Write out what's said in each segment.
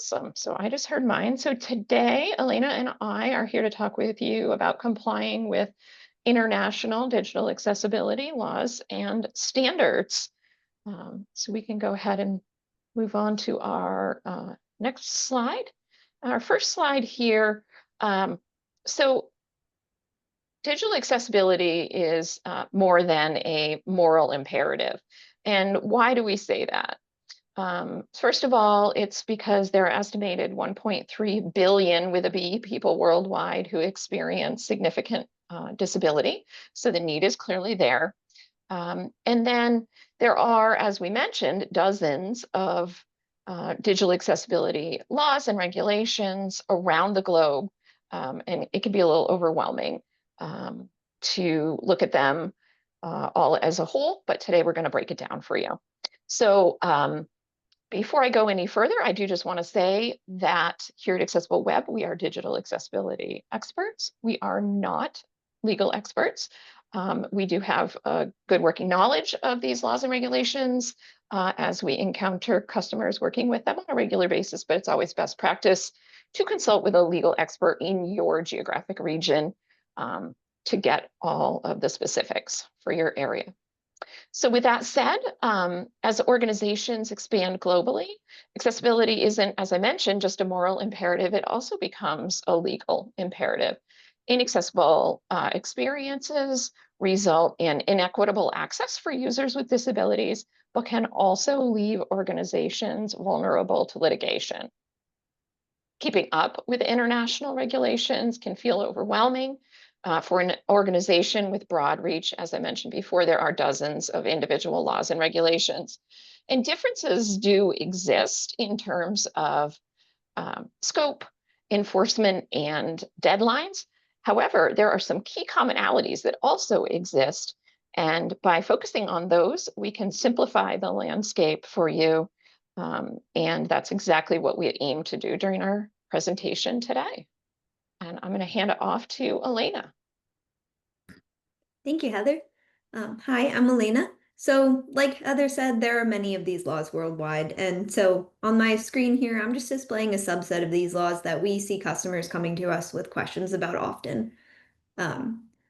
Awesome. So I just heard mine. So today, Elena and I are here to talk with you about complying with international digital accessibility laws and standards. So we can go ahead and move on to our next slide. Our first slide here. So digital accessibility is more than a moral imperative. And why do we say that? First of all, it's because there are estimated 1.3 billion with a B people worldwide who experience significant disability. So the need is clearly there. And then there are, as we mentioned, dozens of digital accessibility laws and regulations around the globe. And it can be a little overwhelming to look at them all as a whole, but today we're going to break it down for you. So before I go any further, I do just want to say that here at Accessible Web, we are digital accessibility experts. We are not legal experts. We do have a good working knowledge of these laws and regulations as we encounter customers working with them on a regular basis, but it's always best practice to consult with a legal expert in your geographic region to get all of the specifics for your area. So with that said, as organizations expand globally, accessibility isn't, as I mentioned, just a moral imperative. It also becomes a legal imperative. Inaccessible experiences result in inequitable access for users with disabilities, but can also leave organizations vulnerable to litigation. Keeping up with international regulations can feel overwhelming. For an organization with broad reach, as I mentioned before, there are dozens of individual laws and regulations. And differences do exist in terms of scope, enforcement, and deadlines. However, there are some key commonalities that also exist. And by focusing on those, we can simplify the landscape for you. And that's exactly what we aim to do during our presentation today. And I'm going to hand it off to Elena. Thank you, Heather. Hi, I'm Elena. So, like Heather said, there are many of these laws worldwide. And so on my screen here, I'm just displaying a subset of these laws that we see customers coming to us with questions about often.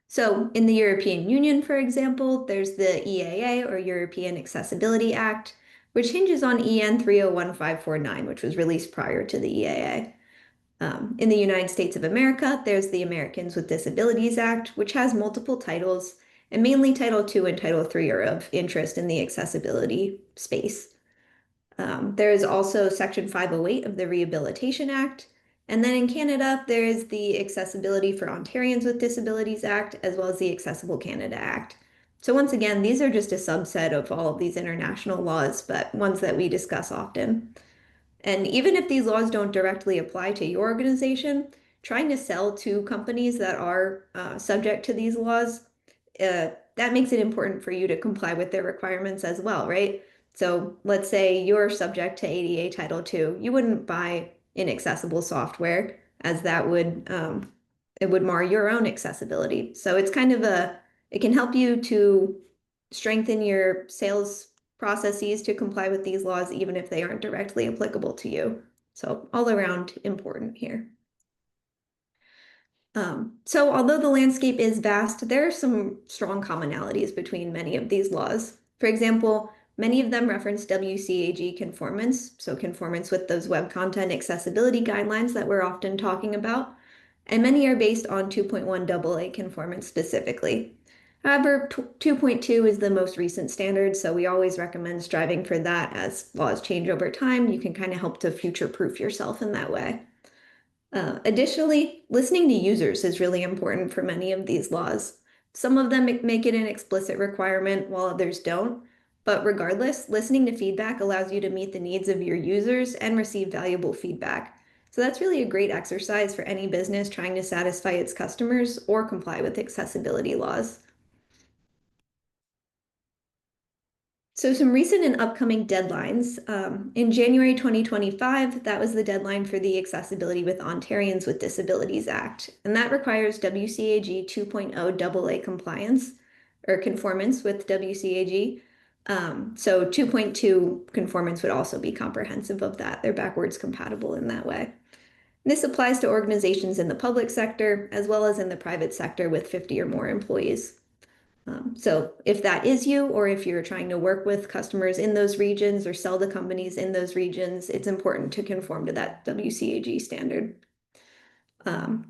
So in the European Union, for example, there's the EAA, or European Accessibility Act, which hinges on EN 301549, which was released prior to the EAA. In the United States of America, there's the Americans with Disabilities Act, which has multiple titles, and mainly Title II and Title III are of interest in the accessibility space. There is also Section 508 of the Rehabilitation Act, and then in Canada, there is the Accessibility for Ontarians with Disabilities Act, as well as the Accessible Canada Act. So once again, these are just a subset of all of these international laws, but ones that we discuss often. And even if these laws don't directly apply to your organization, trying to sell to companies that are subject to these laws, that makes it important for you to comply with their requirements as well, right? So let's say you're subject to ADA Title II. You wouldn't buy inaccessible software, as that would it would mar your own accessibility. So it's kind of it can help you to strengthen your sales processes to comply with these laws, even if they aren't directly applicable to you. So all around important here. So although the landscape is vast, there are some strong commonalities between many of these laws. For example, many of them reference WCAG conformance, so conformance with those web content accessibility guidelines that we're often talking about, and many are based on 2.1 AA conformance specifically. However, 2.2 is the most recent standard, so we always recommend striving for that. As laws change over time, you can kind of help to future-proof yourself in that way. Additionally, listening to users is really important for many of these laws. Some of them make it an explicit requirement, while others don't. But regardless, listening to feedback allows you to meet the needs of your users and receive valuable feedback. So that's really a great exercise for any business trying to satisfy its customers or comply with accessibility laws. So some recent and upcoming deadlines. In January 2025, that was the deadline for the Accessibility with Ontarians with Disabilities Act, and that requires WCAG 2.0 AA compliance or conformance with WCAG. So 2.2 conformance would also be comprehensive of that. They're backwards compatible in that way. This applies to organizations in the public sector as well as in the private sector with 50 or more employees. So if that is you, or if you're trying to work with customers in those regions or sell to companies in those regions, it's important to conform to that WCAG standard.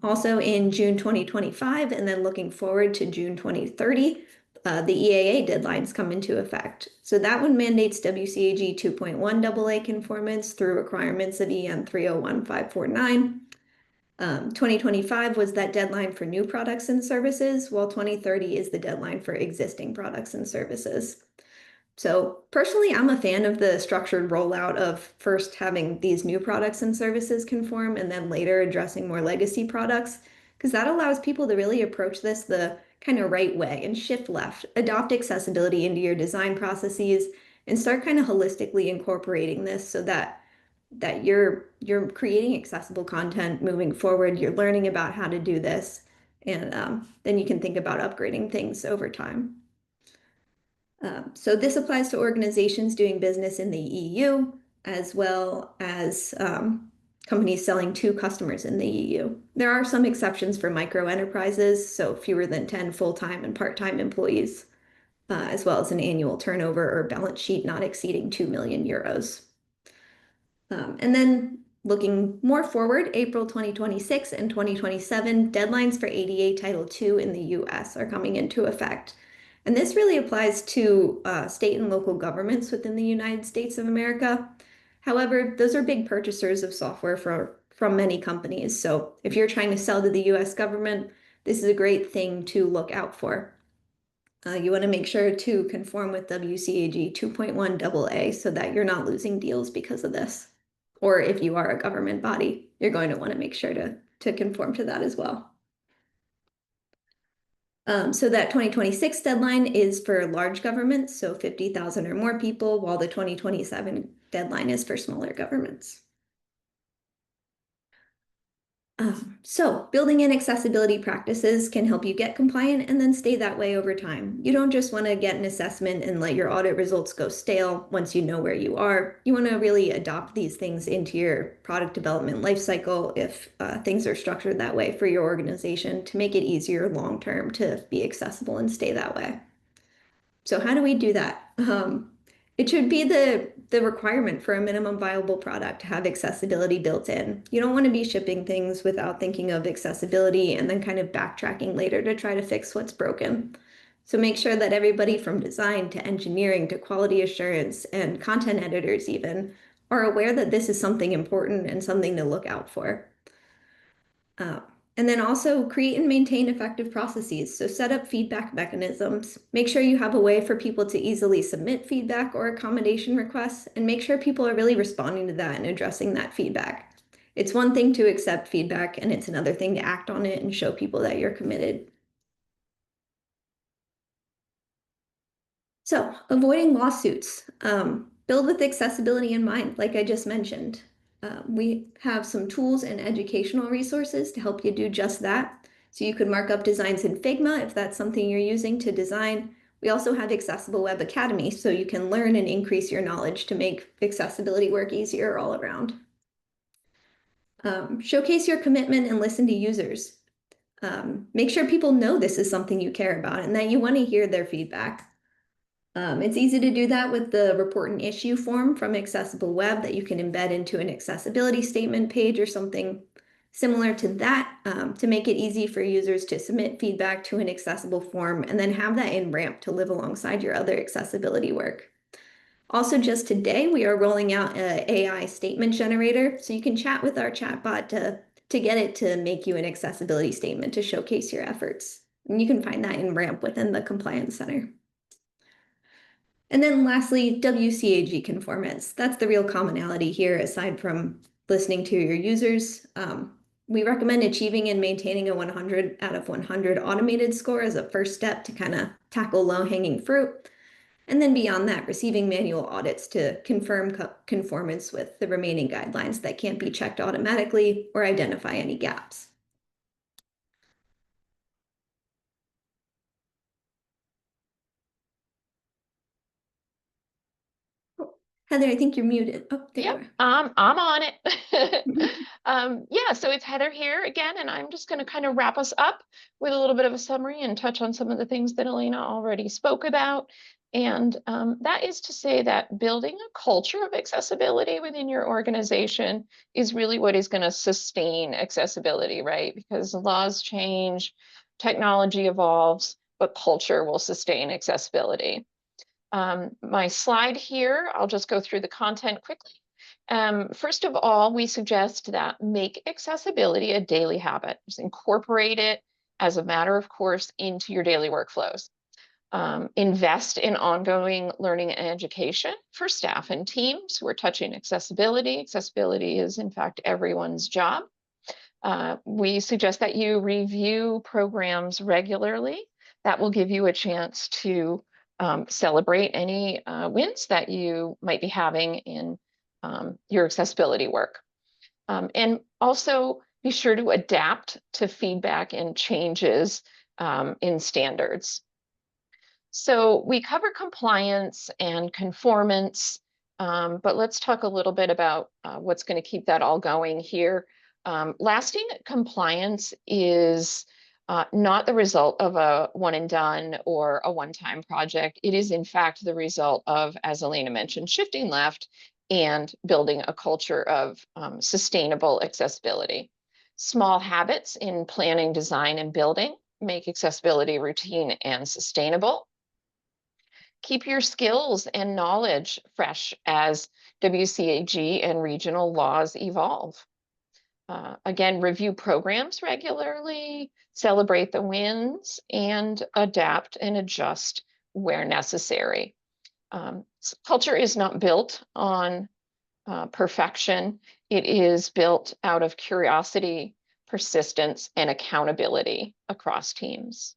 Also in June 2025, and then looking forward to June 2030, the EAA deadlines come into effect. So that one mandates WCAG 2.1 AA conformance through requirements of EN 301549. 2025 was that deadline for new products and services, while 2030 is the deadline for existing products and services. So personally, I'm a fan of the structured rollout of first having these new products and services conform and then later addressing more legacy products, because that allows people to really approach this the kind of right way and shift left, adopt accessibility into your design processes, and start kind of holistically incorporating this so that you're creating accessible content moving forward. You're learning about how to do this, and then you can think about upgrading things over time. So this applies to organizations doing business in the EU, as well as companies selling to customers in the EU. There are some exceptions for micro enterprises, so fewer than 10 full-time and part-time employees, as well as an annual turnover or balance sheet not exceeding 2 million euros. And then looking more forward, April 2026 and 2027, deadlines for ADA Title II in the US are coming into effect. And this really applies to state and local governments within the United States of America. However, those are big purchasers of software from many companies. So if you're trying to sell to the US government, this is a great thing to look out for. You want to make sure to conform with WCAG 2.1 AA so that you're not losing deals because of this. Or if you are a government body, you're going to want to make sure to conform to that as well. So that 2026 deadline is for large governments, so 50,000 or more people, while the 2027 deadline is for smaller governments. So building in accessibility practices can help you get compliant and then stay that way over time. You don't just want to get an assessment and let your audit results go stale once you know where you are. You want to really adopt these things into your product development lifecycle if things are structured that way for your organization to make it easier long term to be accessible and stay that way. So how do we do that? It should be the requirement for a minimum viable product to have accessibility built in. You don't want to be shipping things without thinking of accessibility and then kind of backtracking later to try to fix what's broken. So make sure that everybody from design to engineering to quality assurance and content editors even are aware that this is something important and something to look out for. And then also create and maintain effective processes. So set up feedback mechanisms. Make sure you have a way for people to easily submit feedback or accommodation requests, and make sure people are really responding to that and addressing that feedback. It's one thing to accept feedback, and it's another thing to act on it and show people that you're committed. So avoiding lawsuits. Build with accessibility in mind, like I just mentioned. We have some tools and educational resources to help you do just that. So you could mark up designs in Figma if that's something you're using to design. We also have Accessible Web Academy, so you can learn and increase your knowledge to make accessibility work easier all around. Showcase your commitment and listen to users. Make sure people know this is something you care about and that you want to hear their feedback. It's easy to do that with the report and issue form from Accessible Web that you can embed into an accessibility statement page or something similar to that to make it easy for users to submit feedback to an accessible form and then have that in Ramp to live alongside your other accessibility work. Also, just today, we are rolling out an AI statement generator, so you can chat with our chatbot to get it to make you an accessibility statement to showcase your efforts. And you can find that in Ramp within the Compliance Center. And then lastly, WCAG conformance. That's the real commonality here, aside from listening to your users. We recommend achieving and maintaining a 100 out of 100 automated score as a first step to kind of tackle low-hanging fruit. And then beyond that, receiving manual audits to confirm conformance with the remaining guidelines that can't be checked automatically or identify any gaps. Heather, I think you're muted. Oh, there you Yep, are. I'm on it. Yeah, so it's Heather here again, and I'm just going to kind of wrap us up with a little bit of a summary and touch on some of the things that Elena already spoke about. And that is to say that building a culture of accessibility within your organization is really what is going to sustain accessibility, right? Because laws change, technology evolves, but culture will sustain accessibility. My slide here, I'll just go through the content quickly. First of all, we suggest that make accessibility a daily habit. Just incorporate it as a matter of course into your daily workflows. Invest in ongoing learning and education for staff and teams who are touching accessibility. Accessibility is, in fact, everyone's job. We suggest that you review programs regularly. That will give you a chance to celebrate any wins that you might be having in your accessibility work. And also be sure to adapt to feedback and changes in standards. So we cover compliance and conformance, but let's talk a little bit about what's going to keep that all going here. Lasting compliance is not the result of a one and done or a one-time project. It is in fact the result of, as Elena mentioned, shifting left and building a culture of sustainable accessibility. Small habits in planning, design, and building make accessibility routine and sustainable. Keep your skills and knowledge fresh as WCAG and regional laws evolve. Again, review programs regularly, celebrate the wins, and adapt and adjust where necessary. Culture is not built on perfection. It is built out of curiosity, persistence, and accountability across teams.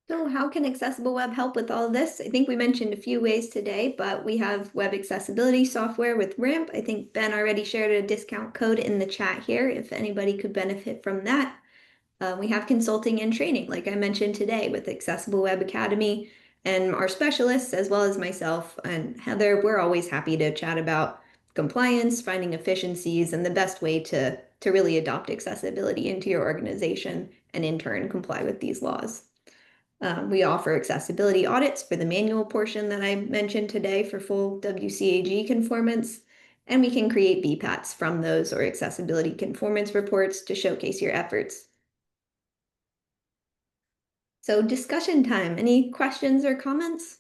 So how can Accessible Web help with all of this? I think we mentioned a few ways today, but we have web accessibility software with RAMP. I think Ben already shared a discount code in the chat here if anybody could benefit from that. We have consulting and training, like I mentioned today, with Accessible Web Academy and our specialists, as well as myself and Heather. We're always happy to chat about compliance, finding efficiencies, and the best way to really adopt accessibility into your organization and in turn comply with these laws. We offer accessibility audits for the manual portion that I mentioned today for full WCAG conformance, and we can create BPATs from those or accessibility conformance reports to showcase your efforts. So discussion time. Any questions or comments?